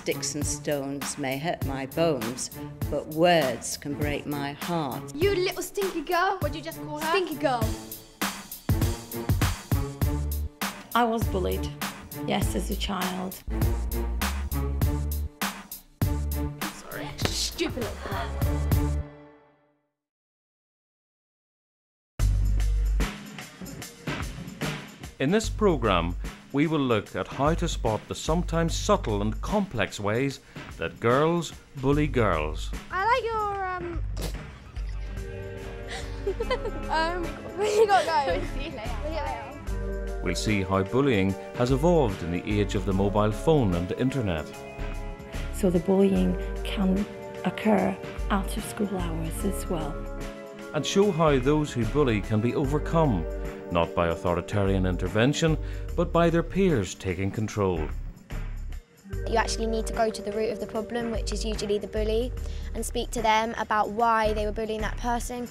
sticks and stones may hurt my bones, but words can break my heart. You little stinky girl. What'd you just call her? Stinky girl. I was bullied, yes, as a child. Sorry. Stupid little girl. In this programme, we will look at how to spot the sometimes subtle and complex ways that girls bully girls. I like your, we gotta go. See you later. We'll see how bullying has evolved in the age of the mobile phone and internet. So the bullying can occur out of school hours as well. And show how those who bully can be overcome, not by authoritarian intervention, but by their peers taking control. You actually need to go to the root of the problem, which is usually the bully, and speak to them about why they were bullying that person.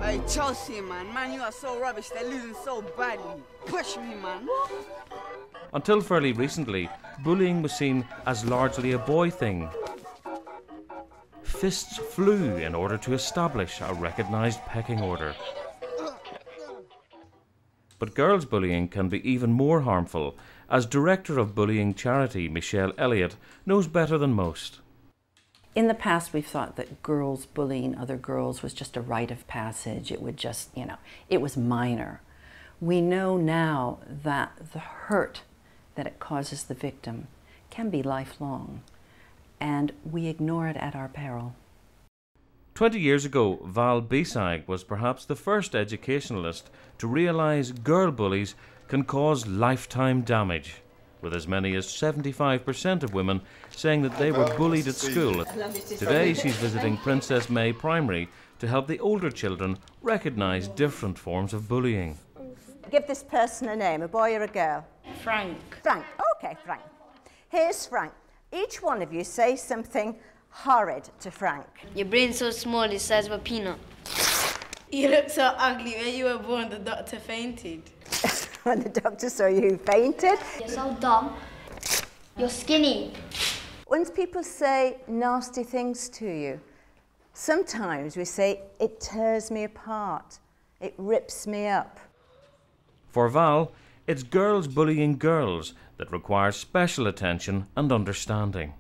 Hey, Chelsea, man, you are so rubbish. They're losing so badly. Push me, man. Until fairly recently, bullying was seen as largely a boy thing. Fists flew in order to establish a recognised pecking order. But girls' bullying can be even more harmful, as director of bullying charity Michelle Elliott knows better than most. In the past, we've thought that girls bullying other girls was just a rite of passage. It would just, it was minor. We know now that the hurt that it causes the victim can be lifelong, and we ignore it at our peril. 20 years ago, Val Bisag was perhaps the first educationalist to realise girl bullies can cause lifetime damage, with as many as 75% of women saying that they were bullied at school. Today she's visiting Princess May Primary to help the older children recognise different forms of bullying. Give this person a name, a boy or a girl? Frank. Frank, okay, Frank. Here's Frank. Each one of you say something horrid to Frank. Your brain's so small, it's the size of a peanut. You look so ugly. When you were born, the doctor fainted. When the doctor saw you, fainted. You're so dumb. You're skinny. When people say nasty things to you, sometimes we say, it tears me apart, it rips me up. For Val, it's girls bullying girls that require special attention and understanding.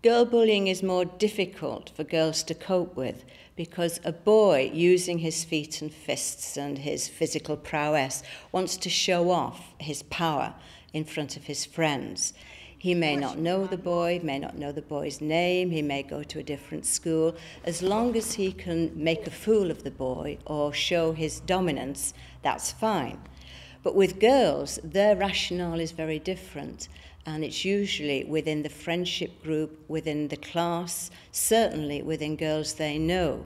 Girl bullying is more difficult for girls to cope with because a boy using his feet and fists and his physical prowess wants to show off his power in front of his friends. He may not know the boy, may not know the boy's name, he may go to a different school. As long as he can make a fool of the boy or show his dominance, that's fine. But with girls, their rationale is very different. And it's usually within the friendship group, within the class, certainly within girls they know.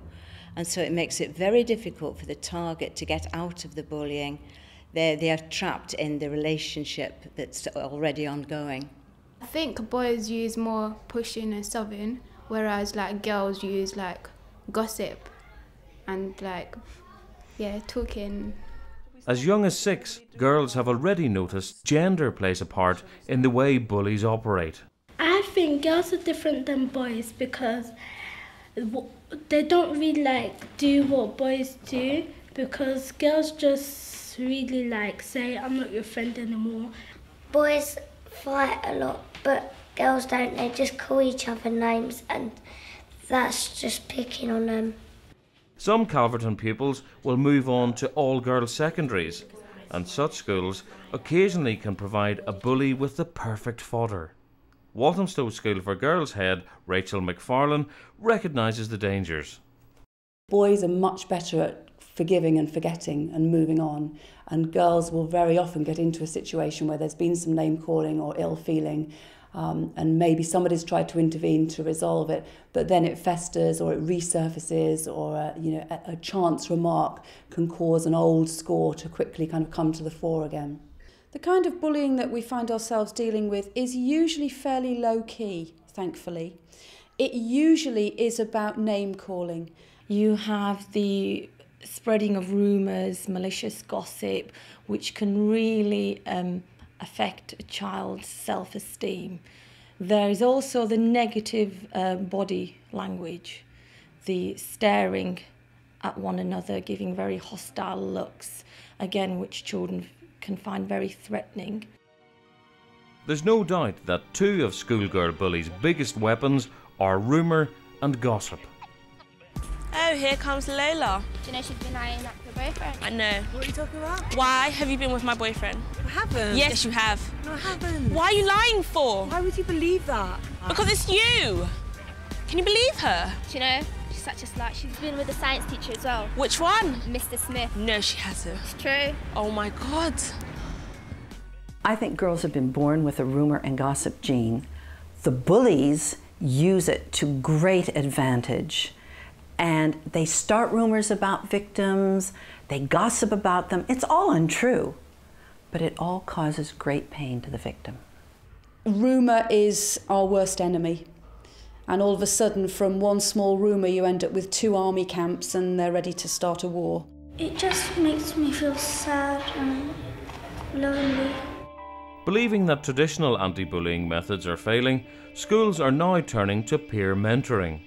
And so it makes it very difficult for the target to get out of the bullying. They are trapped in the relationship that's already ongoing. I think boys use more pushing and shoving, whereas like girls use like gossip and talking. As young as 6, girls have already noticed gender plays a part in the way bullies operate. I think girls are different than boys because they don't really do what boys do, because girls just really say, I'm not your friend anymore. Boys fight a lot, but girls don't. They just call each other names, and that's just picking on them. Some Calverton pupils will move on to all-girls secondaries, and such schools occasionally can provide a bully with the perfect fodder. Walthamstow School for Girls head Rachel McFarlane recognises the dangers. Boys are much better at forgiving and forgetting and moving on, and girls will very often get into a situation where there's been some name calling or ill feeling, and maybe somebody's tried to intervene to resolve it, but then it festers or it resurfaces, or a chance remark can cause an old score to quickly kind of come to the fore again. The kind of bullying that we find ourselves dealing with is usually fairly low-key, thankfully. It usually is about name calling. You have the spreading of rumours, malicious gossip, which can really affect a child's self-esteem. There is also the negative body language, the staring at one another, giving very hostile looks, again, which children can find very threatening. There's no doubt that two of schoolgirl bullies' biggest weapons are rumour and gossip. Oh, here comes Lola. Do you know she's been eyeing up your boyfriend? I know. What are you talking about? Why have you been with my boyfriend? I haven't. Yes, you have. No, I haven't. Why are you lying for? Why would you believe that? Because it's you. Can you believe her? Do you know, she's such a slut. She's been with the science teacher as well. Which one? Mr. Smith. No, she hasn't. It's true. Oh my God. I think girls have been born with a rumour and gossip gene. The bullies use it to great advantage. And they start rumours about victims, they gossip about them. It's all untrue, but it all causes great pain to the victim. Rumour is our worst enemy. And all of a sudden, from one small rumour, you end up with 2 army camps and they're ready to start a war. It just makes me feel sad and lonely. Believing that traditional anti-bullying methods are failing, schools are now turning to peer mentoring,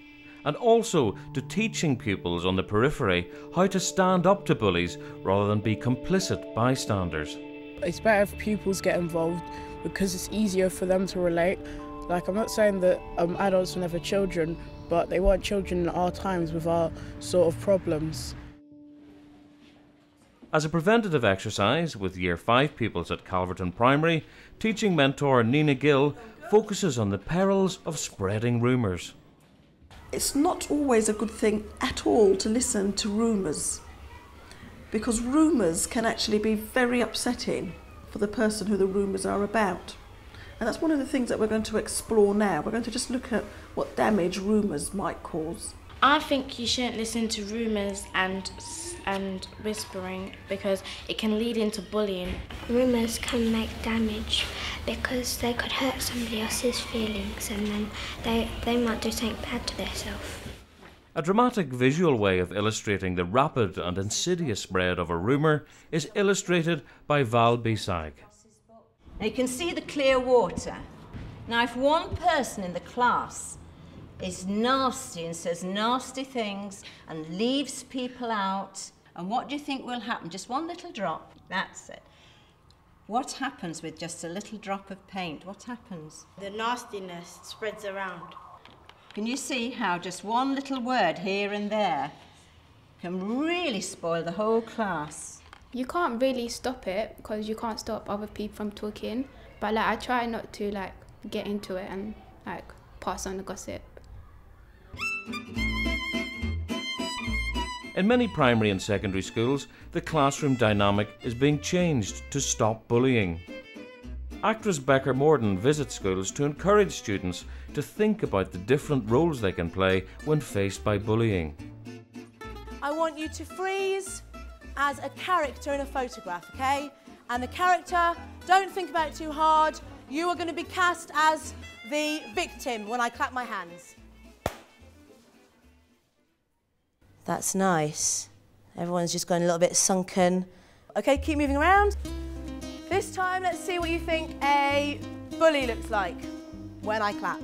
and also to teaching pupils on the periphery how to stand up to bullies rather than be complicit bystanders. It's better if pupils get involved because it's easier for them to relate. Like, I'm not saying that adults were never children, but they weren't children in our times with our sort of problems. As a preventative exercise with Year 5 pupils at Calverton Primary, teaching mentor Nina Gill focuses on the perils of spreading rumours. It's not always a good thing at all to listen to rumours, because rumours can actually be very upsetting for the person who the rumours are about. And that's one of the things that we're going to explore now. We're going to just look at what damage rumours might cause. I think you shouldn't listen to rumours and whispering because it can lead into bullying. Rumours can make damage because they could hurt somebody else's feelings and then they might do something bad to themselves. A dramatic visual way of illustrating the rapid and insidious spread of a rumour is illustrated by Val Bisag. Now you can see the clear water. Now if one person in the class is nasty and says nasty things and leaves people out, and what do you think will happen? Just one little drop, that's it. What happens with just a little drop of paint? What happens? The nastiness spreads around. Can you see how just one little word here and there can really spoil the whole class? You can't really stop it because you can't stop other people from talking, but like I try not to like get into it and like pass on the gossip. In many primary and secondary schools, the classroom dynamic is being changed to stop bullying. Actress Becker Morden visits schools to encourage students to think about the different roles they can play when faced by bullying. I want you to freeze as a character in a photograph, okay? And the character, don't think about it too hard. You are going to be cast as the victim when I clap my hands. That's nice. Everyone's just going a little bit sunken. Okay, keep moving around. This time, let's see what you think a bully looks like when I clap.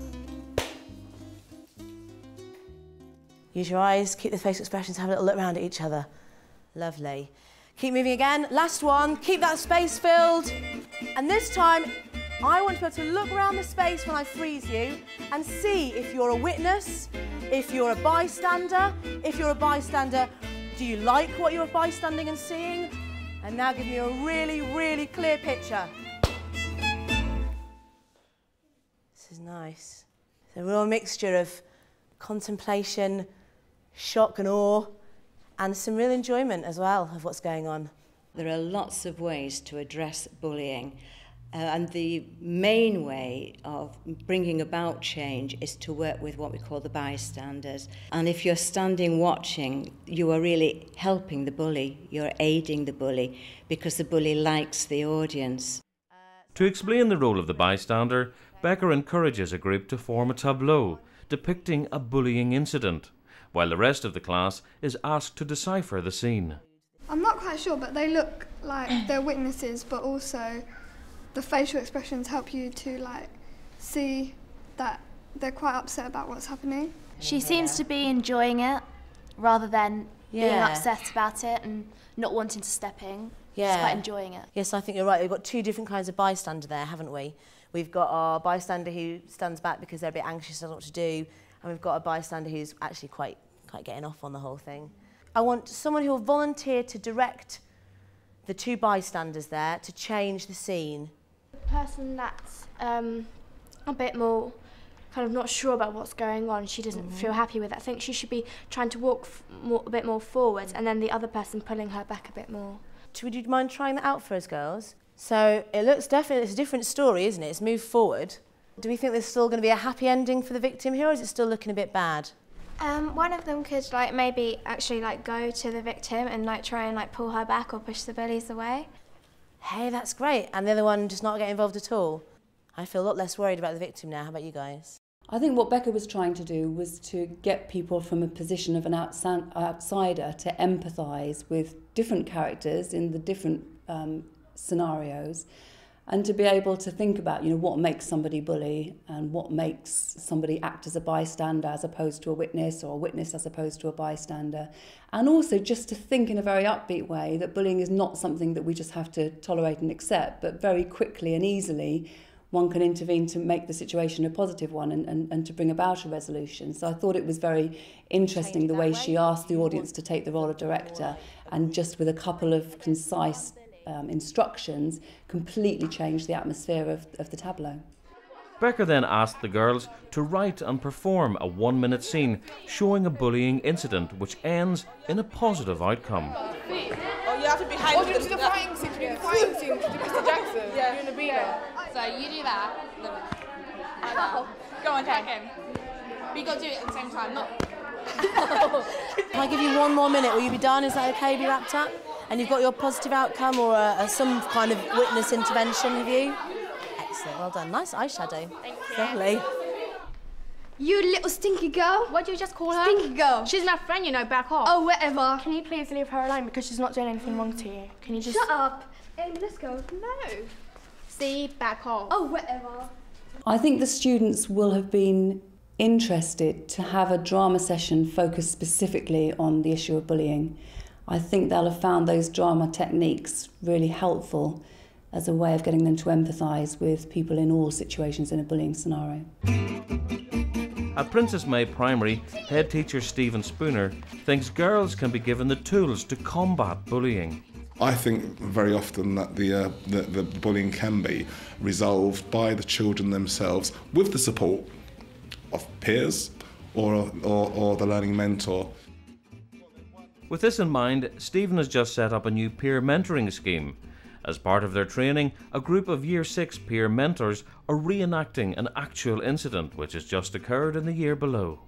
Use your eyes, keep the facial expressions, have a little look around at each other. Lovely. Keep moving again. Last one, keep that space filled. And this time, I want you to look around the space when I freeze you and see if you're a witness, if you're a bystander. If you're a bystander, do you like what you're bystanding and seeing? And now give me a really, really clear picture. This is nice. It's a real mixture of contemplation, shock and awe, and some real enjoyment as well of what's going on. There are lots of ways to address bullying. And the main way of bringing about change is to work with what we call the bystanders. And if you're standing watching, you are really helping the bully, you're aiding the bully, because the bully likes the audience. To explain the role of the bystander, Becker encourages a group to form a tableau depicting a bullying incident, while the rest of the class is asked to decipher the scene. I'm not quite sure, but they look like they're witnesses, but also the facial expressions help you to like see that they're quite upset about what's happening. She seems to be enjoying it rather than being Yeah. upset about it and not wanting to step in. Yeah. She's quite enjoying it. Yes, I think you're right. We've got two different kinds of bystander there, haven't we? We've got our bystander who stands back because they're a bit anxious, doesn't know what to do, and we've got a bystander who's actually quite getting off on the whole thing. I want someone who will volunteer to direct the two bystanders there to change the scene. The person that's a bit more kind of not sure about what's going on, she doesn't feel happy with it. I think she should be trying to walk a bit more forwards, and then the other person pulling her back a bit more. Would you mind trying that out for us, girls? So it looks definitely, it's a different story, isn't it? It's moved forward. Do we think there's still going to be a happy ending for the victim here, or is it still looking a bit bad? One of them could like maybe actually like go to the victim and like try and like pull her back or push the bullies away. Hey, that's great. And the other one just not get involved at all. I feel a lot less worried about the victim now. How about you guys? I think what Becca was trying to do was to get people from a position of an outsider to empathise with different characters in the different scenarios, and to be able to think about, you know, what makes somebody bully and what makes somebody act as a bystander as opposed to a witness, or a witness as opposed to a bystander. And also just to think in a very upbeat way that bullying is not something that we just have to tolerate and accept, but very quickly and easily one can intervene to make the situation a positive one and to bring about a resolution. So I thought it was very interesting the way she asked the audience to take the role of director, and just with a couple of concise instructions completely changed the atmosphere of the tableau. Becca then asked the girls to write and perform a 1-minute scene showing a bullying incident which ends in a positive outcome. Oh, you have to be hiding. Oh, do the fighting scene. Do the fighting scene. Do Mr. Jackson. Yeah. Doing the beater. So you do that. Like that. Go on, check him. We got to do it at the same time. Not. If I give you 1 more minute, will you be done? Is that okay? Be wrapped up? And you've got your positive outcome or some kind of witness intervention, have you? Excellent. Well done. Nice eyeshadow. Thank you. Lovely. You little stinky girl. What did you just call her? Stinky girl. She's my friend, you know, back off. Oh, whatever. Can you please leave her alone because she's not doing anything wrong to you? Can you just... Shut up. Let's go. No. See, back off. Oh, whatever. I think the students will have been interested to have a drama session focused specifically on the issue of bullying. I think they'll have found those drama techniques really helpful as a way of getting them to empathise with people in all situations in a bullying scenario. At Princess May Primary, head teacher Stephen Spooner thinks girls can be given the tools to combat bullying. I think very often that the bullying can be resolved by the children themselves with the support of peers or the learning mentor. With this in mind, Stephen has just set up a new peer mentoring scheme. As part of their training, a group of Year 6 peer mentors are reenacting an actual incident which has just occurred in the year below.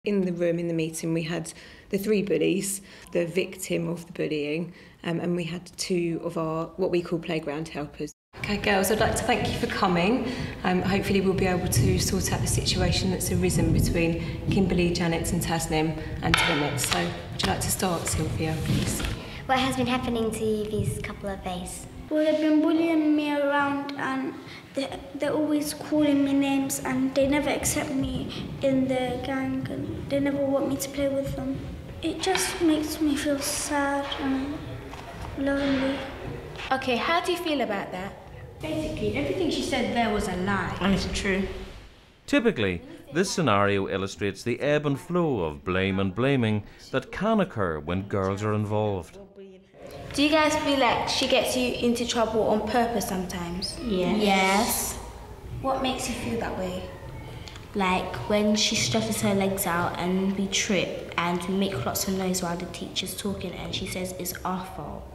In the room, in the meeting, we had the 3 bullies, the victim of the bullying, and we had 2 of our, what we call playground helpers. Okay, girls, I'd like to thank you for coming. Hopefully we'll be able to sort out the situation that's arisen between Kimberly, Janet and Tasnim and Emmett. So would you like to start, Sylvia, please? What has been happening to you these couple of days? Well, they've been bullying me around, and they're always calling me names, and they never accept me in their gang, and they never want me to play with them. It just makes me feel sad and lonely. Okay, how do you feel about that? Basically, everything she said there was a lie. And it's true. Typically, this scenario illustrates the ebb and flow of blame and blaming that can occur when girls are involved. Do you guys feel like she gets you into trouble on purpose sometimes? Yes. What makes you feel that way? Like when she stretches her legs out and we trip and we make lots of noise while the teacher's talking and she says it's our fault.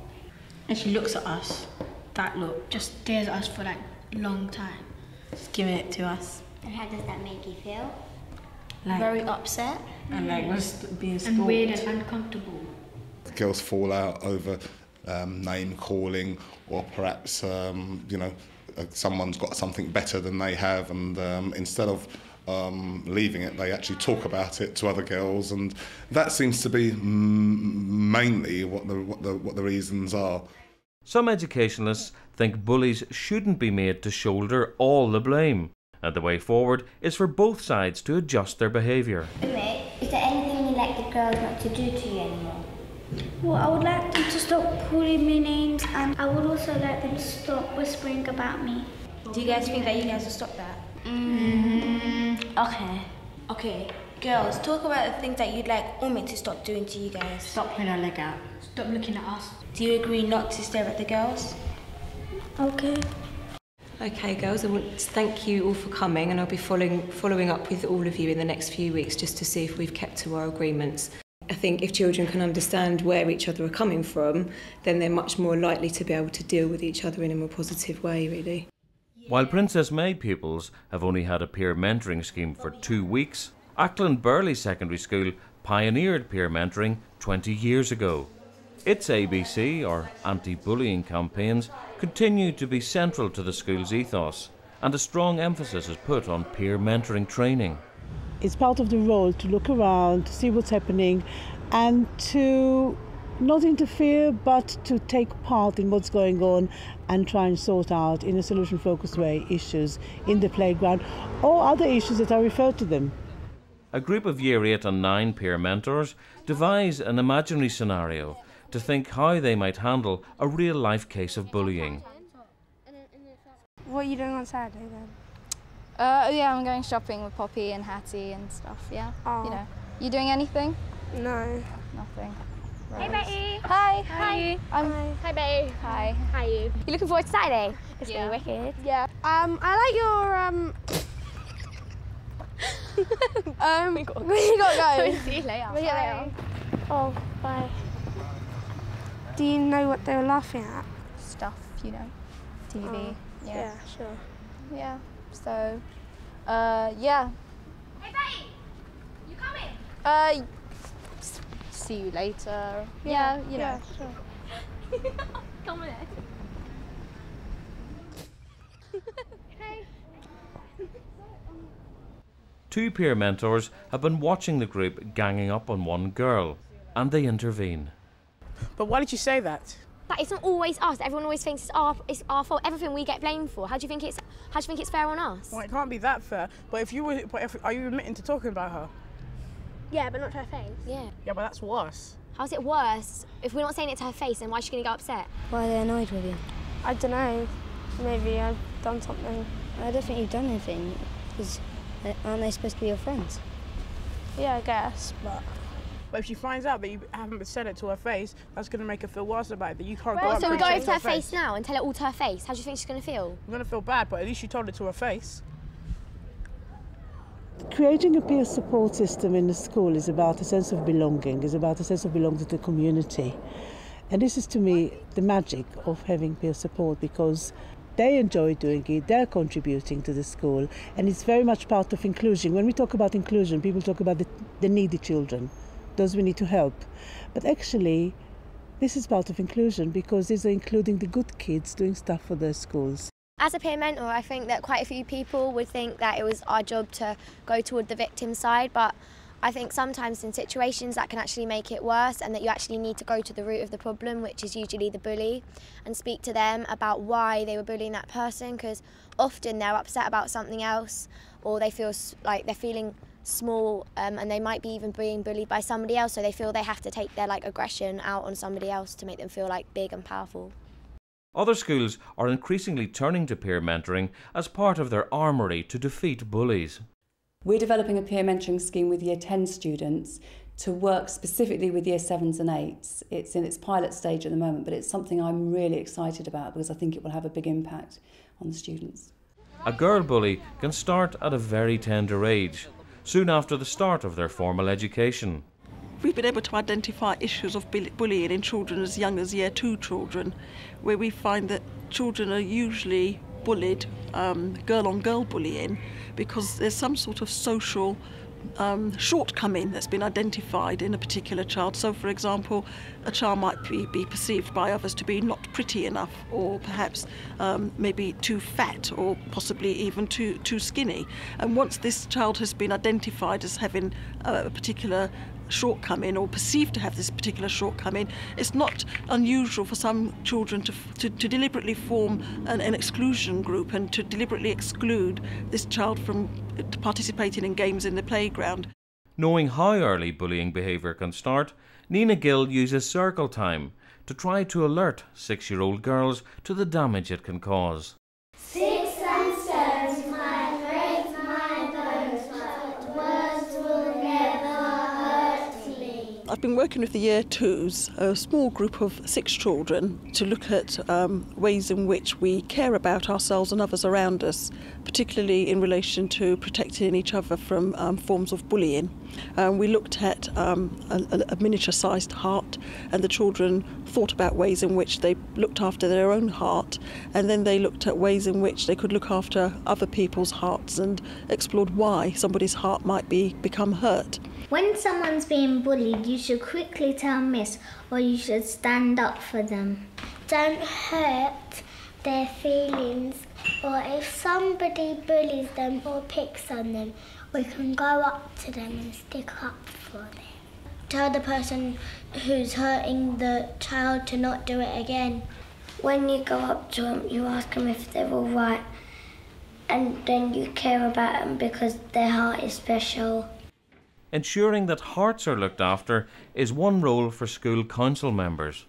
And she looks at us, that look, just stares at us for like a long time. Just giving it to us. And how does that make you feel? Like, very upset. And like being stalked. And weird and uncomfortable. Girls fall out over name calling, or perhaps someone's got something better than they have, and instead of leaving it, they actually talk about it to other girls, and that seems to be mainly what the reasons are. Some educationalists think bullies shouldn't be made to shoulder all the blame, and the way forward is for both sides to adjust their behaviour. Is there anything you'd like the girls not to do to you anymore? Well, I would like them to stop calling me names, and I would also like them to stop whispering about me. Do you guys think that you guys will stop that? Okay. Okay, girls, talk about the things that you'd like Umi to stop doing to you guys. Stop putting her leg out. Stop looking at us. Do you agree not to stare at the girls? Okay. Okay, girls, I want to thank you all for coming, and I'll be following up with all of you in the next few weeks just to see if we've kept to our agreements. I think if children can understand where each other are coming from, then they're much more likely to be able to deal with each other in a more positive way, really. While Princess May pupils have only had a peer mentoring scheme for 2 weeks, Ackland Burley Secondary School pioneered peer mentoring 20 years ago. Its ABC, or anti-bullying campaigns, continue to be central to the school's ethos, and a strong emphasis is put on peer mentoring training. It's part of the role to look around, to see what's happening, and to not interfere, but to take part in what's going on and try and sort out, in a solution-focused way, issues in the playground or other issues that are referred to them. A group of Year 8 and 9 peer mentors devise an imaginary scenario to think how they might handle a real-life case of bullying. What are you doing on Saturday then? Yeah, I'm going shopping with Poppy and Hattie and stuff, yeah. Oh. You know. You doing anything? No. Nothing. Hey, Betty. Hi. How are you? Hi, Betty. Hi. How are you? You looking forward to Saturday? It's Yeah. gonna be wicked. Yeah. I like your We gotta go. See you later. See you later. Oh, bye. Do you know what they were laughing at? Stuff, you know. TV. Oh, yeah. Yeah, sure. Yeah. So, yeah. Hey, Betty. You coming? See you later. Yeah, you know. sure. Come on. Two peer mentors have been watching the group ganging up on one girl, and they intervene. But why did you say that? But it's not always us. Everyone always thinks it's our fault. Everything we get blamed for. How do you think it's fair on us? Well, it can't be that fair. But are you admitting to talking about her? Yeah, but not to her face. Yeah. Yeah, but that's worse. How's it worse? If we're not saying it to her face, then why is she going to get upset? Why are they annoyed with you? I don't know. Maybe I've done something. I don't think you've done anything, because aren't they supposed to be your friends? Yeah, I guess, but... But if she finds out that you haven't said it to her face, that's going to make her feel worse about it, that you can't go Well, up so we and go say it over to her face now and tell it all to her face. How do you think she's going to feel? I'm going to feel bad, but at least you told it to her face. Creating a peer support system in the school is about a sense of belonging, is about a sense of belonging to the community. And this is, to me, the magic of having peer support, because they enjoy doing it, they're contributing to the school, and it's very much part of inclusion. When we talk about inclusion, people talk about the needy children, those we need to help. But actually, this is part of inclusion, because these are including the good kids doing stuff for their schools. As a peer mentor, I think that quite a few people would think that it was our job to go toward the victim side, but I think sometimes in situations that can actually make it worse, and that you actually need to go to the root of the problem, which is usually the bully, and speak to them about why they were bullying that person, because often they're upset about something else, or they feel like they're feeling small, and they might be even being bullied by somebody else, so they feel they have to take their aggression out on somebody else to make them feel big and powerful. Other schools are increasingly turning to peer mentoring as part of their armoury to defeat bullies. We're developing a peer mentoring scheme with Year 10 students to work specifically with Year 7s and 8s. It's in its pilot stage at the moment, but it's something I'm really excited about, because I think it will have a big impact on the students. A girl bully can start at a very tender age, soon after the start of their formal education. We've been able to identify issues of bullying in children as young as Year 2 children, where we find that children are usually bullied, girl-on-girl bullying, because there's some sort of social shortcoming that's been identified in a particular child. So, for example, a child might be perceived by others to be not pretty enough, or perhaps maybe too fat, or possibly even too skinny. And once this child has been identified as having a particular shortcoming or perceived to have this particular shortcoming, it's not unusual for some children to deliberately form an exclusion group and to deliberately exclude this child from participating in games in the playground. Knowing how early bullying behaviour can start, Nina Gill uses circle time to try to alert 6-year-old girls to the damage it can cause. Sticks and stones might break my bones, but words will never hurt me. I've been working with the Year 2s, a small group of 6 children, to look at ways in which we care about ourselves and others around us, particularly in relation to protecting each other from forms of bullying. We looked at a miniature-sized heart, and the children thought about ways in which they looked after their own heart, and then they looked at ways in which they could look after other people's hearts and explored why somebody's heart might become hurt. When someone's being bullied, you should quickly tell Miss, or you should stand up for them. Don't hurt their feelings, or if somebody bullies them or picks on them, we can go up to them and stick up for them. Tell the person who's hurting the child to not do it again. When you go up to them, you ask them if they're all right, and then you care about them because their heart is special. Ensuring that hearts are looked after is one role for school council members.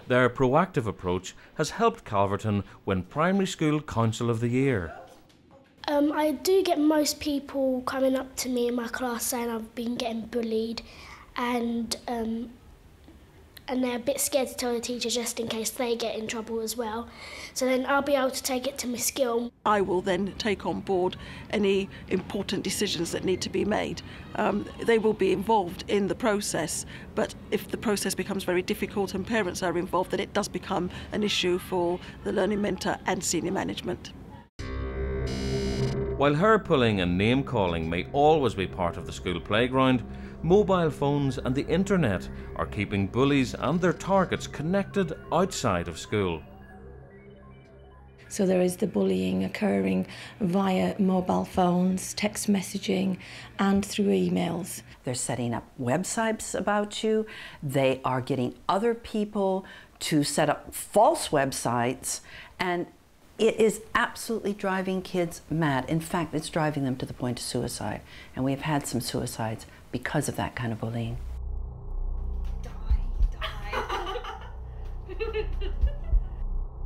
Their proactive approach has helped Calverton win Primary School Council of the Year. I do get most people coming up to me in my class saying I've been getting bullied, and they're a bit scared to tell the teacher just in case they get in trouble as well. So then I'll be able to take it to Miss Gill. I will then take on board any important decisions that need to be made. They will be involved in the process, but if the process becomes very difficult and parents are involved, then it does become an issue for the learning mentor and senior management. While hair pulling and name calling may always be part of the school playground, mobile phones and the internet are keeping bullies and their targets connected outside of school. So there is the bullying occurring via mobile phones, text messaging, and through emails. They're setting up websites about you. They are getting other people to set up false websites, and it is absolutely driving kids mad. In fact, it's driving them to the point of suicide. And we've had some suicides because of that kind of bullying.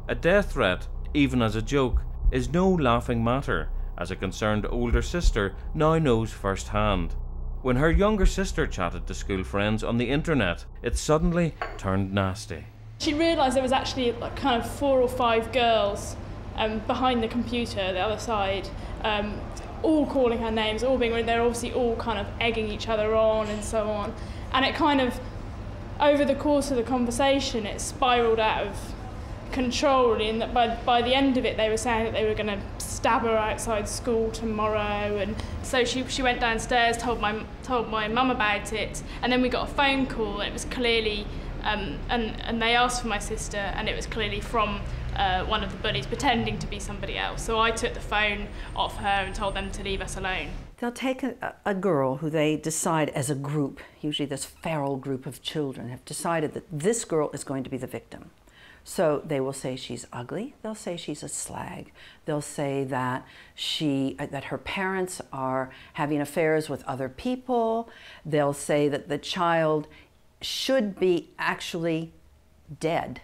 A death threat, even as a joke, is no laughing matter, as a concerned older sister now knows firsthand. When her younger sister chatted to school friends on the internet, it suddenly turned nasty. She realised there was actually like kind of 4 or 5 girls behind the computer, the other side, all calling her names, all being, they're obviously all kind of egging each other on and so on. And it kind of, over the course of the conversation, it spiralled out of control, really, and that by the end of it they were saying that they were going to stab her outside school tomorrow. And so she went downstairs, told my mum about it, and then we got a phone call, and it was clearly, and they asked for my sister, and it was clearly from one of the bullies pretending to be somebody else. So I took the phone off her and told them to leave us alone. They'll take a girl who they decide as a group, usually this feral group of children, have decided that this girl is going to be the victim. So they will say she's ugly, they'll say she's a slag, they'll say that that her parents are having affairs with other people, they'll say that the child should be actually dead.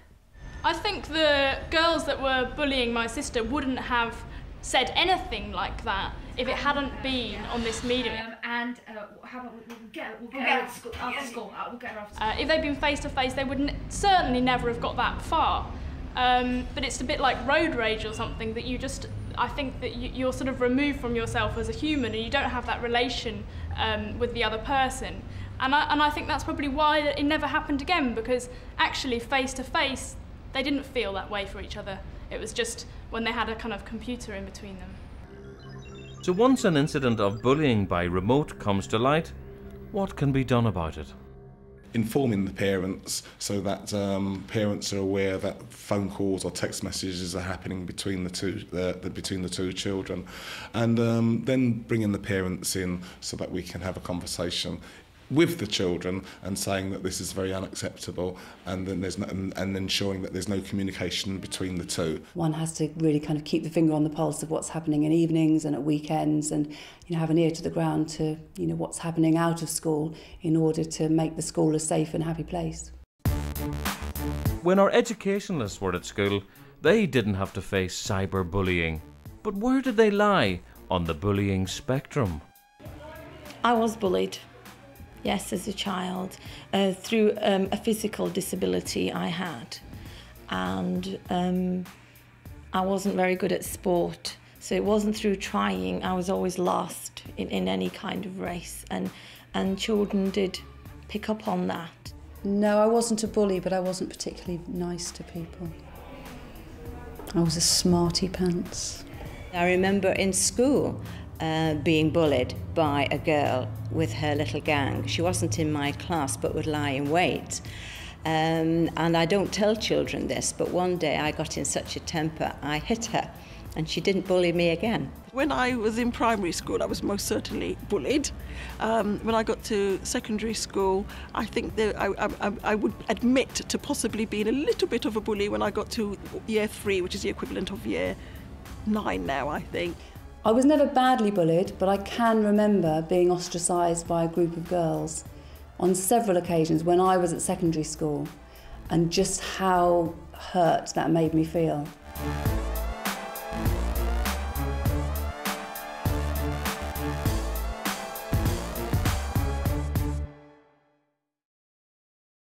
I think the girls that were bullying my sister wouldn't have said anything like that if it hadn't been on this medium. How about we'll get her after school. We'll get her after school. If they'd been face to face, they would certainly never have got that far. But it's a bit like road rage or something, that I think that you're sort of removed from yourself as a human, and you don't have that relation with the other person. And I think that's probably why it never happened again, because actually face to face, they didn't feel that way for each other. It was just when they had a kind of computer in between them. So once an incident of bullying by remote comes to light, what can be done about it? Informing the parents so that parents are aware that phone calls or text messages are happening between the two children, and then bringing the parents in so that we can have a conversation. with the children and saying that this is very unacceptable, and then and ensuring that there's no communication between the two. One has to really kind of keep the finger on the pulse of what's happening in evenings and at weekends, and have an ear to the ground to what's happening out of school in order to make the school a safe and happy place. When our educationalists were at school, they didn't have to face cyberbullying. But where did they lie on the bullying spectrum? I was bullied, yes, as a child, through a physical disability I had. And I wasn't very good at sport, so it wasn't through trying. I was always lost in any kind of race, and children did pick up on that. No, I wasn't a bully, but I wasn't particularly nice to people. I was a smarty pants. I remember in school being bullied by a girl with her little gang. She wasn't in my class but would lie in wait. And I don't tell children this, but one day I got in such a temper, I hit her, and she didn't bully me again. When I was in primary school, I was most certainly bullied. When I got to secondary school, I think that I would admit to possibly being a little bit of a bully when I got to year 3, which is the equivalent of year 9 now, I think. I was never badly bullied, but I can remember being ostracised by a group of girls on several occasions when I was at secondary school, and just how hurt that made me feel.